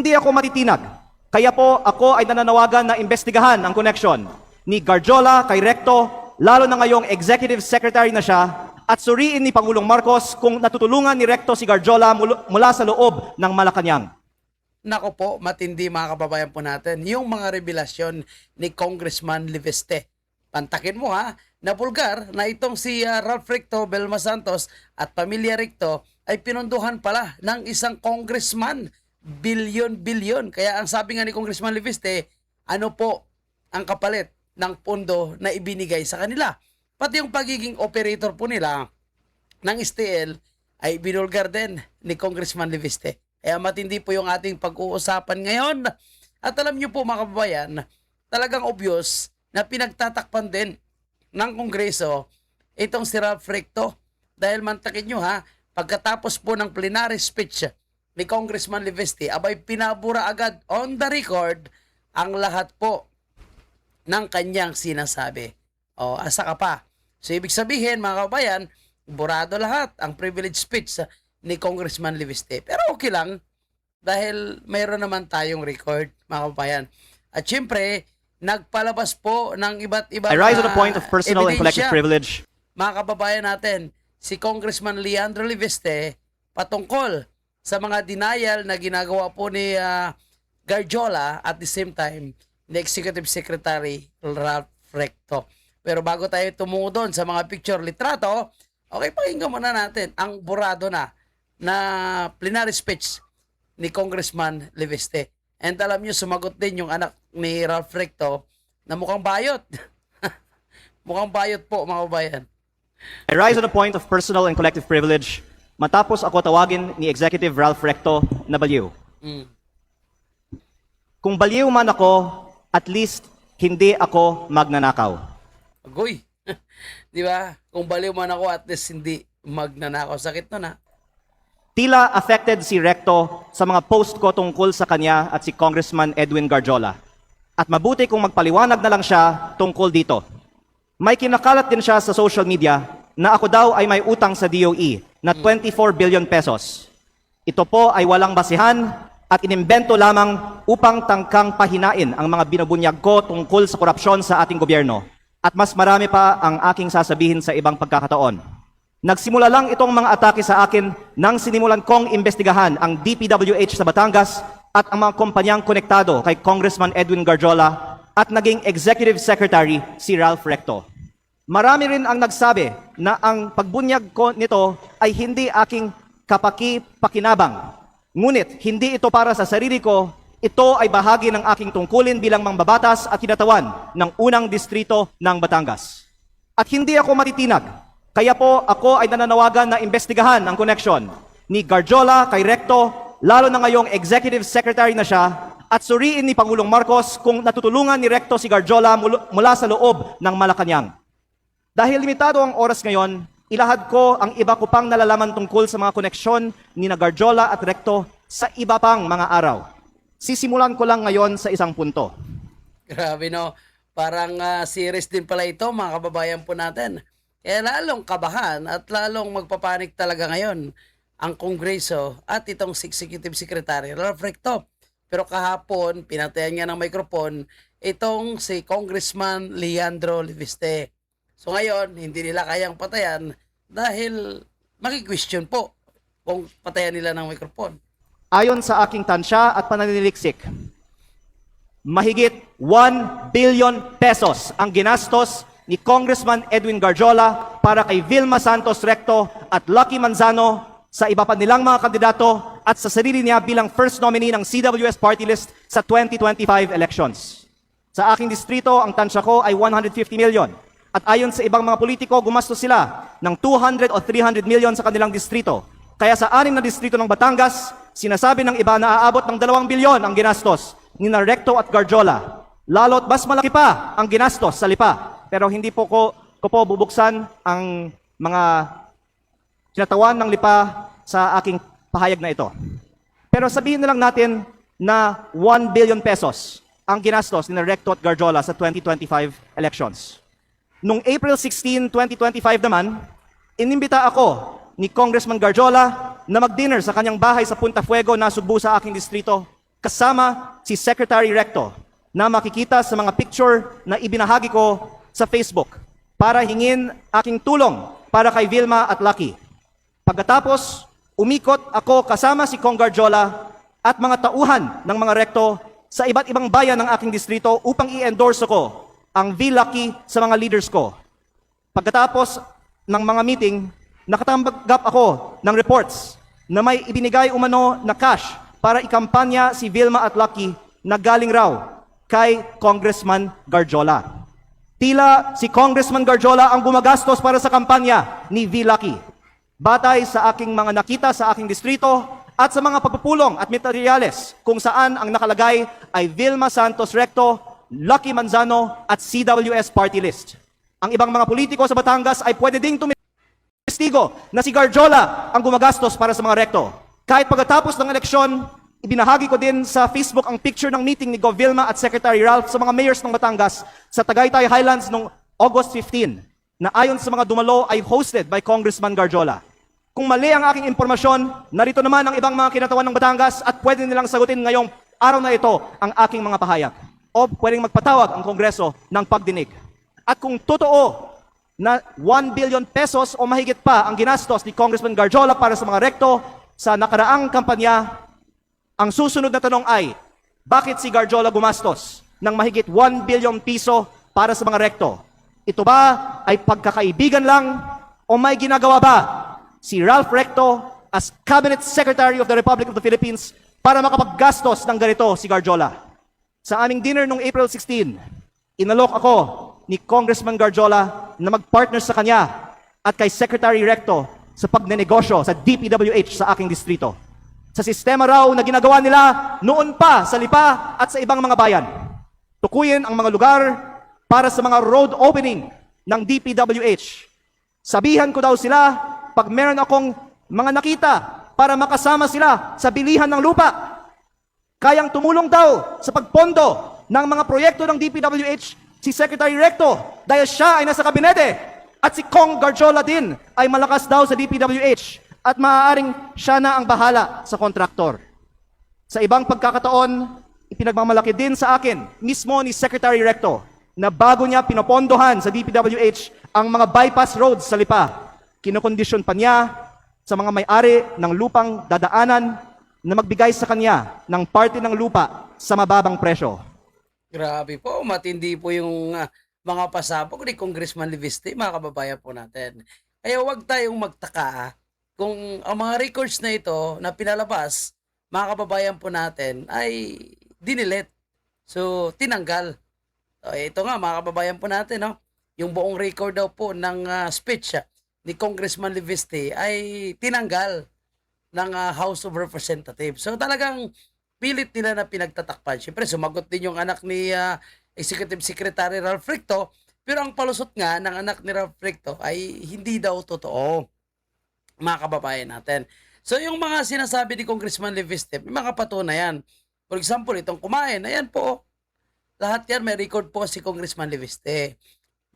Hindi ako matitinag. Kaya po ako ay nananawagan na imbestigahan ang connection ni Garjola kay Recto, lalo na ngayong executive secretary na siya, at suriin ni Pangulong Marcos kung natutulungan ni Recto si Garjola mula sa loob ng Malacanang. Nako po, matindi mga kababayan po natin. Yung mga revelasyon ni Congressman Liveste. Pantakin mo ha, na bulgar na itong si Ralph Recto, Belma Santos at Pamilya Recto ay pinunduhan pala ng isang congressman. Bilyon-bilyon. Kaya ang sabi nga ni Congressman Liveste, ano po ang kapalit ng pondo na ibinigay sa kanila. Pati yung pagiging operator po nila ng STL ay binulgar din ni Congressman Liveste. Kaya matindi po yung ating pag-uusapan ngayon. At alam niyo po mga kababayan, talagang obvious na pinagtatakpan din ng Kongreso itong si Ralph Recto. Dahil mantakin nyo ha, pagkatapos po ng plenary speech ni Congressman Liveste, abay pinabura agad on the record ang lahat po ng kanyang sinasabi. O, asa ka pa. So, ibig sabihin, mga kababayan, burado lahat ang privilege speech ni Congressman Liveste. Pero okay lang, dahil mayroon naman tayong record, mga kababayan. At syempre, nagpalabas po ng iba't ibang I rise to the point of personal and collective privilege. Mga kababayan natin, si Congressman Leandro Liveste patungkol sa mga denial na ginagawa po ni Garjola at the same time ni Executive Secretary Ralph Recto. Pero bago tayo tumungo doon sa mga picture litrato, okay, pakinggan muna natin ang burado na plenary speech ni Congressman Liveste. And alam nyo, sumagot din yung anak ni Ralph Recto na mukhang bayot. Mukhang bayot po, mga kabayan. I rise to the point of personal and collective privilege matapos ako tawagin ni Executive Ralph Recto na baliw. Kung baliw man ako, at least hindi ako magnanakaw. Agoy. Di ba? Kung baliw man ako, at least hindi magnanakaw. Sakit nun ha. Tila affected si Recto sa mga post ko tungkol sa kanya at si Congressman Edwin Garjola. At mabuti kung magpaliwanag na lang siya tungkol dito. May kinakalat din siya sa social media na ako daw ay may utang sa DOE na 24 billion pesos. Ito po ay walang basihan at inimbento lamang upang tangkang pahinain ang mga binubunyag ko tungkol sa korupsyon sa ating gobyerno. At mas marami pa ang aking sasabihin sa ibang pagkakataon. Nagsimula lang itong mga atake sa akin nang sinimulan kong imbestigahan ang DPWH sa Batangas at ang mga kumpanyang konektado kay Congressman Edwin Garjola at naging Executive Secretary si Ralph Recto. Marami rin ang nagsabi na ang pagbunyag ko nito ay hindi aking kapaki-pakinabang. Ngunit hindi ito para sa sarili ko, ito ay bahagi ng aking tungkulin bilang mambabatas at kinatawan ng unang distrito ng Batangas. At hindi ako matitinag. Kaya po ako ay nananawagan na imbestigahan ang connection ni Garjola kay Recto, lalo na ngayong executive secretary na siya, at suriin ni Pangulong Marcos kung natutulungan ni Recto si Garjola mula sa loob ng Malacanang. Dahil limitado ang oras ngayon, ilahad ko ang iba ko pang nalalaman tungkol sa mga koneksyon ni Garjola at Recto sa iba pang mga araw. Sisimulan ko lang ngayon sa isang punto. Grabe no, parang series din pala ito mga kababayan po natin. Kaya lalong kabahan at lalong magpapanik talaga ngayon ang Kongreso at itong Executive Secretary Ralph Recto. Pero kahapon, pinatayan niya ng microphone itong si Congressman Leandro Liveste. So ngayon, hindi nila kayang patayan dahil maki-question po kung patayan nila ng microphone. Ayon sa aking tansya at pananiliksik, mahigit 1 billion pesos ang ginastos ni Congressman Edwin Garjola para kay Vilma Santos Recto at Lucky Manzano sa iba pa nilang mga kandidato at sa sarili niya bilang first nominee ng CWS party list sa 2025 elections. Sa aking distrito, ang tansya ko ay 150 million. At ayon sa ibang mga politiko, gumastos sila ng 200 o 300 million sa kanilang distrito. Kaya sa 6 na distrito ng Batangas, sinasabi ng iba na aabot ng 2 bilyon ang ginastos ni Recto at Garjola. Lalo't mas malaki pa ang ginastos sa Lipa. Pero hindi po ko po bubuksan ang mga kinatawan ng Lipa sa aking pahayag na ito. Pero sabihin na lang natin na 1 billion pesos ang ginastos ni Recto at Garjola sa 2025 elections. Noong April 16, 2025 naman, inimbita ako ni Congressman Garjola na mag-dinner sa kanyang bahay sa Punta Fuego na Subo sa aking distrito kasama si Secretary Recto na makikita sa mga picture na ibinahagi ko sa Facebook para hingin aking tulong para kay Vilma at Lucky. Pagkatapos, umikot ako kasama si Kong Garjola at mga tauhan ng mga Recto sa iba't ibang bayan ng aking distrito upang i-endorse ko ang V. Lucky sa mga leaders ko. Pagkatapos ng mga meeting, nakatanggap ako ng reports na may ibinigay umano na cash para ikampanya si Vilma at Lucky na galing raw kay Congressman Garjola. Tila si Congressman Garjola ang gumagastos para sa kampanya ni V. Lucky. Batay sa aking mga nakita sa aking distrito at sa mga pagpupulong at materyales kung saan ang nakalagay ay Vilma Santos Recto, Lucky Manzano at CWS party list. Ang ibang mga politiko sa Batangas ay pwede ding testigo na si Garjola ang gumagastos para sa mga Recto. Kahit pagkatapos ng eleksyon, ibinahagi ko din sa Facebook ang picture ng meeting ni Gov. Vilma at Secretary Ralph sa mga mayors ng Batangas sa Tagaytay Highlands noong August 15 na ayon sa mga dumalo ay hosted by Congressman Garjola. Kung mali ang aking impormasyon, narito naman ang ibang mga kinatawan ng Batangas at pwede nilang sagutin ngayong araw na ito ang aking mga pahayag. O pwedeng magpatawag ang Kongreso ng pagdinig. At kung totoo na 1 billion pesos o mahigit pa ang ginastos ni Congressman Garjola para sa mga Recto sa nakaraang kampanya, ang susunod na tanong ay, bakit si Garjola gumastos ng mahigit 1 billion piso para sa mga Recto? Ito ba ay pagkakaibigan lang o may ginagawa ba si Ralph Recto as Cabinet Secretary of the Republic of the Philippines para makapaggastos ng ganito si Garjola? Sa aming dinner noong April 16, inalok ako ni Congressman Garjola na magpartner sa kanya at kay Secretary Recto sa pagnenegosyo sa DPWH sa aking distrito. Sa sistema raw na ginagawa nila noon pa sa Lipa at sa ibang mga bayan. Tukuyin ang mga lugar para sa mga road opening ng DPWH. Sabihan ko daw sila pag meron akong mga nakita para makasama sila sa bilihan ng lupa. Kayang tumulong daw sa pagpondo ng mga proyekto ng DPWH si Secretary Recto dahil siya ay nasa kabinete at si Kong Garjola din ay malakas daw sa DPWH at maaaring siya na ang bahala sa kontraktor. Sa ibang pagkakataon, ipinagmamalaki din sa akin mismo ni Secretary Recto na bago niya pinopondohan sa DPWH ang mga bypass roads sa Lipa, kinokondisyon pa niya sa mga may-ari ng lupang dadaanan na magbigay sa kanya ng parte ng lupa sa mababang presyo. Grabe po, matindi po yung mga pasabog ni Congressman Liviste, mga kababayan po natin. Kaya huwag tayong magtaka kung ang mga records na ito na pinalabas, mga kababayan po natin, ay dinilit. So, tinanggal. So, ito nga, mga kababayan po natin, no? Yung buong record daw po ng speech ni Congressman Liviste ay tinanggal ng House of Representatives. So, talagang pilit nila na pinagtatakpan. Siyempre, sumagot din yung anak ni Executive Secretary Ralph Recto, pero ang palusot nga ng anak ni Ralph Recto ay hindi daw totoo, mga kababayan natin. So, yung mga sinasabi ni Congressman Liviste, may mga patunayan. For example, itong kumain, ayan po, lahat yan may record po si Congressman Liviste.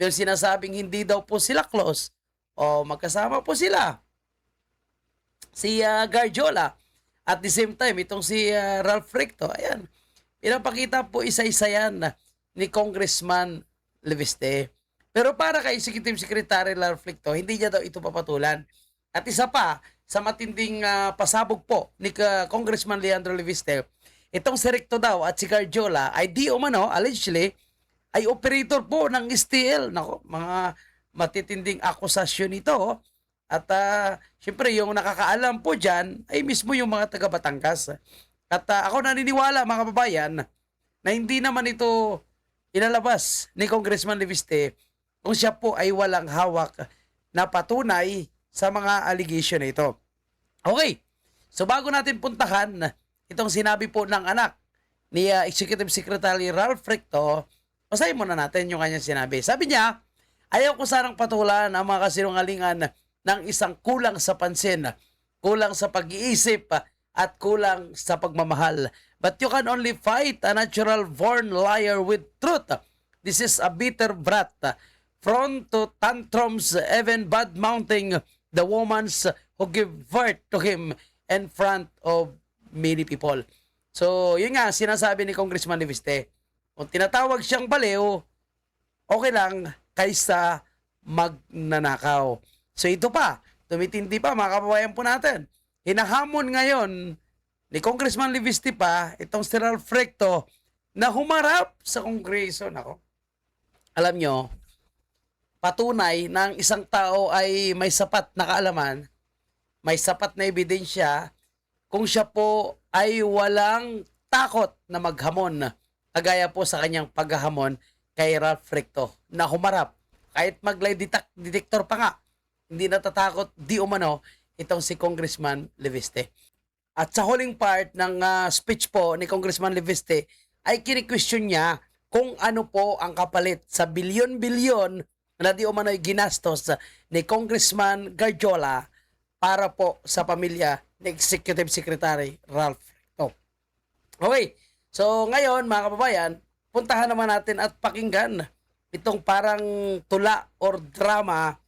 Yung sinasabing hindi daw po sila close, o magkasama po sila. Si Garjola, at the same time, itong si Ralph Recto, ayan, pinapakita po isa-isa yan ni Congressman Liviste. Pero para kay Executive Secretary Ralph Recto, hindi niya daw ito papatulan. At isa pa, sa matinding pasabog po ni Congressman Leandro Liviste, itong si Recto daw at si Garjola ay di umano, allegedly, ay operator po ng STL. Nako, mga matitinding akusasyon ito. At syempre, yung nakakaalam po dyan ay mismo yung mga taga Batangas. At ako naniniwala, mga kababayan, na hindi naman ito inalabas ni Congressman Liviste kung siya po ay walang hawak na patunay sa mga allegation na ito. Okay, so bago natin puntahan itong sinabi po ng anak ni Executive Secretary Ralph Recto, basahin muna natin yung kanyang sinabi. Sabi niya, ayaw ko sanang patulan ang mga kasinungalingan ng isang kulang sa pansin, kulang sa pag-iisip, at kulang sa pagmamahal. But you can only fight a natural-born liar with truth. This is a bitter brat, prone to tantrums, even bad-mouthing the woman who give birth to him in front of many people. So, yun nga, sinasabi ni Congressman Liviste. Kung tinatawag siyang baliw, okay lang kaysa magnanakaw. So, ito pa, tumitindi pa, mga kababayan po natin. Hinahamon ngayon ni Congressman Liviste pa, itong si Ralph Recto, na humarap sa Kongreso. Nako, alam nyo, patunay na ang isang tao ay may sapat na kaalaman, may sapat na ebidensya, kung siya po ay walang takot na maghamon, kagaya po sa kanyang paghahamon kay Ralph Recto na humarap. Kahit mag-lie detector pa nga, hindi natatakot di umano itong si Congressman Liviste. At sa huling part ng speech po ni Congressman Liviste ay kini-question niya kung ano po ang kapalit sa bilyon-bilyon na di umano'y ginastos ni Congressman Garjola para po sa pamilya ni Executive Secretary Ralph Recto. Okay, so ngayon mga kababayan, puntahan naman natin at pakinggan itong parang tula or drama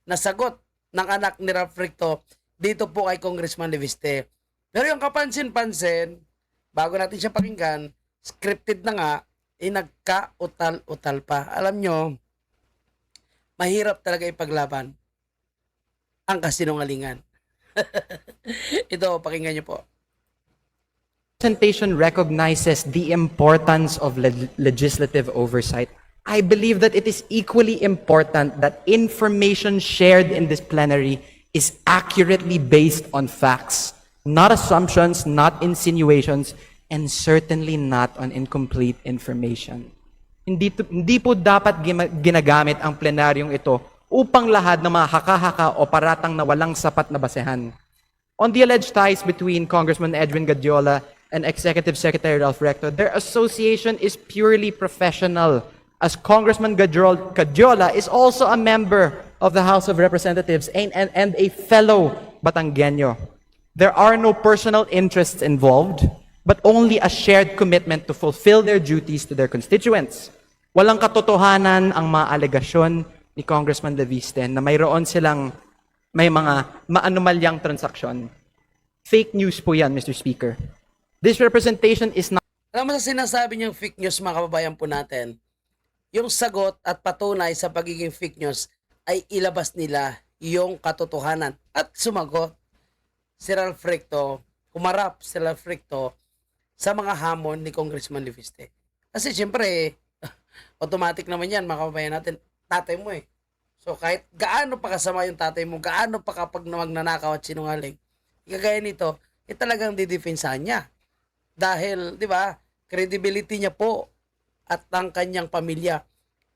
na sagot ng anak ni Ralph Recto dito po kay Congressman Liviste. Pero yung kapansin-pansin, bago natin siya pakinggan, scripted na nga, nagka-utal-utal pa. Alam nyo, mahirap talaga ipaglaban ang kasinungalingan. Ito, pakinggan nyo po. Presentation recognizes the importance of legislative oversight. I believe that it is equally important that information shared in this plenary is accurately based on facts, not assumptions, not insinuations, and certainly not on incomplete information. Hindi po dapat ginagamit ang plenaryong ito upang lahat ng mga haka-haka o paratang na walang sapat na basehan. On the alleged ties between Congressman Edwin Gadiola and Executive Secretary Ralph Recto, their association is purely professional, as Congressman Gadiola is also a member of the House of Representatives and a fellow Batanggenyo. There are no personal interests involved, but only a shared commitment to fulfill their duties to their constituents. Walang katotohanan ang mga alegasyon ni Congressman Liviste na mayroon silang may mga maanumalyang transaksyon. Fake news po yan, Mr. Speaker. This representation is not... Alam mo sa sinasabi niyang fake news, mga kababayan po natin, yung sagot at patunay sa pagiging fake news ay ilabas nila yung katotohanan. At sumagot si Ralph Recto, humarap si Ralph Recto sa mga hamon ni Congressman Liviste. Kasi siyempre, automatic naman yan, mga kababayan natin, tatay mo eh. So kahit gaano pa kasama yung tatay mo, gaano pa kapag magnanakaw at sinungaling, kagaya nito, talagang didefensahan niya. Dahil, di ba, credibility niya po at ang kanyang pamilya,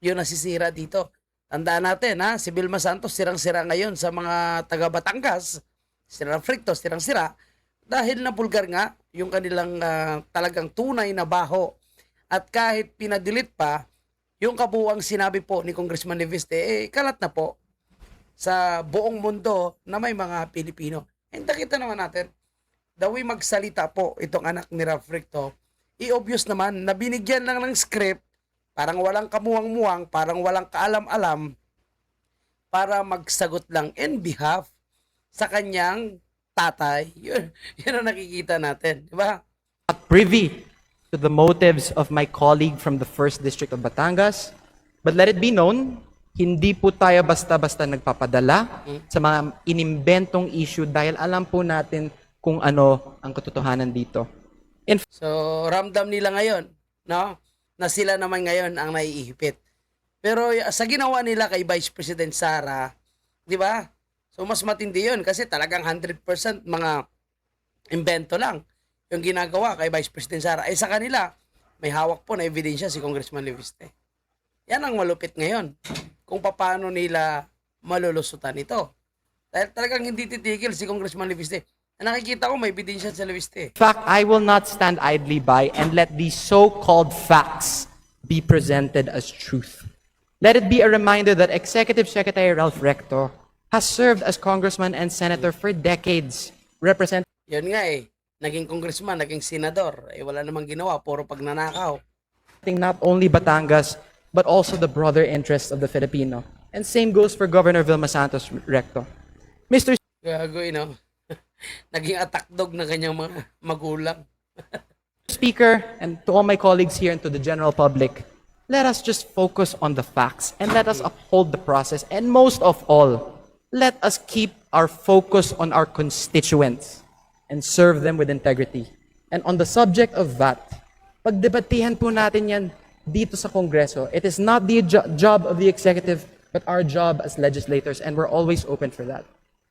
yun nasisira dito. Tandaan natin, si Vilma Santos, sirang-sira ngayon sa mga taga Batangas, si Ralph Recto, sirang-sira, dahil nabulgar nga yung kanilang talagang tunay na baho. At kahit pinadelete pa, yung kabuuang sinabi po ni Congressman Liviste, kalat na po sa buong mundo na may mga Pilipino. And nakita naman natin, the way magsalita po itong anak ni Ralph Recto, i-obvious naman na binigyan lang ng script, parang walang kamuwang-muwang, parang walang kaalam-alam, para magsagot lang in behalf sa kanyang tatay. Yun ang nakikita natin, di ba? privy to the motives of my colleague from the 1st District of Batangas. But let it be known, hindi po tayo basta-basta nagpapadala sa mga inimbentong issue dahil alam po natin kung ano ang katotohanan dito. So, ramdam nila ngayon, no? Na sila naman ngayon ang naiihipit. Pero sa ginawa nila kay Vice President Sara, di ba? So, mas matindi yun kasi talagang 100% mga invento lang yung ginagawa kay Vice President Sara. Sa kanila, may hawak po na ebidensya si Congressman Liviste. Yan ang malupit ngayon kung paano nila malulusutan ito. Dahil talagang hindi titigil si Congressman Liviste. Nakikita ko may ebidensya sa Liviste. In fact, I will not stand idly by and let these so-called facts be presented as truth. Let it be a reminder that Executive Secretary Ralph Recto has served as congressman and senator for decades, representing Yun nga naging congressman, naging senador. Wala namang ginawa, puro pagnanakaw. not only Batangas, but also the broader interests of the Filipino. And same goes for Governor Vilma Santos Recto. Mr. Gago, naging attack dog na kanyang mga magulang. Speaker, and to all my colleagues here and to the general public, let us just focus on the facts and let us uphold the process. And most of all, let us keep our focus on our constituents and serve them with integrity. And on the subject of VAT, pagdebatehan po natin yan dito sa Kongreso. It is not the job of the executive, but our job as legislators, and we're always open for that.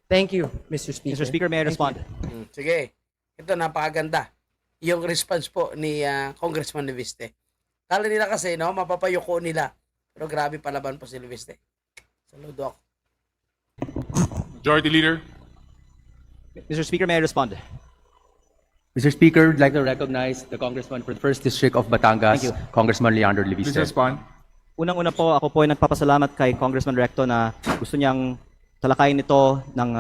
Thank you, Mr. Speaker. Mr. Speaker, may I respond? Sige. Ito, napakaganda. Yung response po ni Congressman Leviste. Kala nila kasi, no, mapapayuko nila. Pero grabe palaban po si Leviste. Saludo ako. Majority Leader. Mr. Speaker, may I respond? Mr. Speaker, I'd like to recognize the Congressman for the 1st District of Batangas, Thank you. Congressman Leandro Please Leviste. respond. Unang-una po, ako po ay nagpapasalamat kay Congressman Recto na gusto niyang talakayin ito ng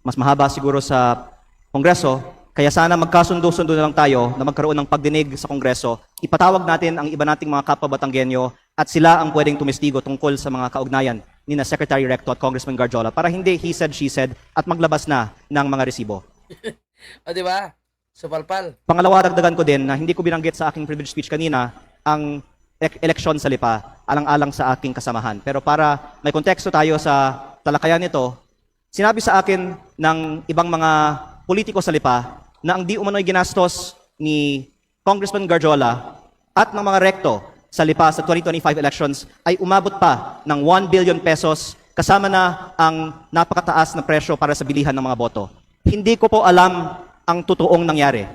mas mahaba siguro sa Kongreso. Kaya sana magkasundo-sundo na lang tayo na magkaroon ng pagdinig sa Kongreso. Ipatawag natin ang iba nating mga kapwa Batanggenyo at sila ang pwedeng tumistigo tungkol sa mga kaugnayan ni na Secretary Recto at Congressman Garjola para hindi he said, she said at maglabas na ng mga resibo. O, di ba? Supalpal. Pangalawa, dagdagan ko din na hindi ko binanggit sa aking privilege speech kanina ang eleksyon sa Lipa, alang-alang sa aking kasamahan. Pero para may konteksto tayo sa talakayan nito, sinabi sa akin ng ibang mga politiko sa Lipa na ang di umano'y ginastos ni Congressman Garjola at ng mga rekto sa Lipa sa 2025 elections ay umabot pa ng 1 billion pesos kasama na ang napakataas na presyo para sa bilihan ng mga boto. Hindi ko po alam ang totoong nangyari.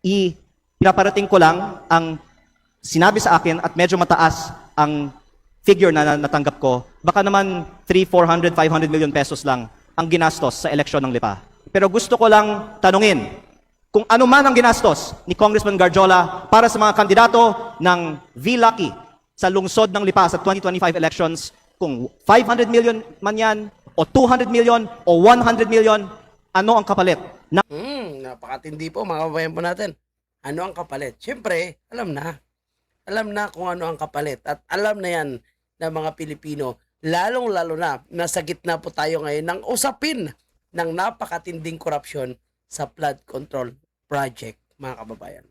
Pinaparating ko lang ang sinabi sa akin at medyo mataas ang figure na natanggap ko. Baka naman 300, 400, 500 million pesos lang ang ginastos sa eleksyon ng Lipa. Pero gusto ko lang tanungin kung ano man ang ginastos ni Congressman Garjola para sa mga kandidato ng VLucky sa lungsod ng Lipa sa 2025 elections, kung 500 million man yan, o 200 million, o 100 million, ano ang kapalit? Napakatindi po mga kababayan po natin. Ano ang kapalit? Siyempre, alam na. Alam na kung ano ang kapalit. At alam na yan ng mga Pilipino. Lalong-lalo na, nasa gitna po tayo ngayon ng usapin ng napakatinding korupsyon sa flood control project, mga kababayan.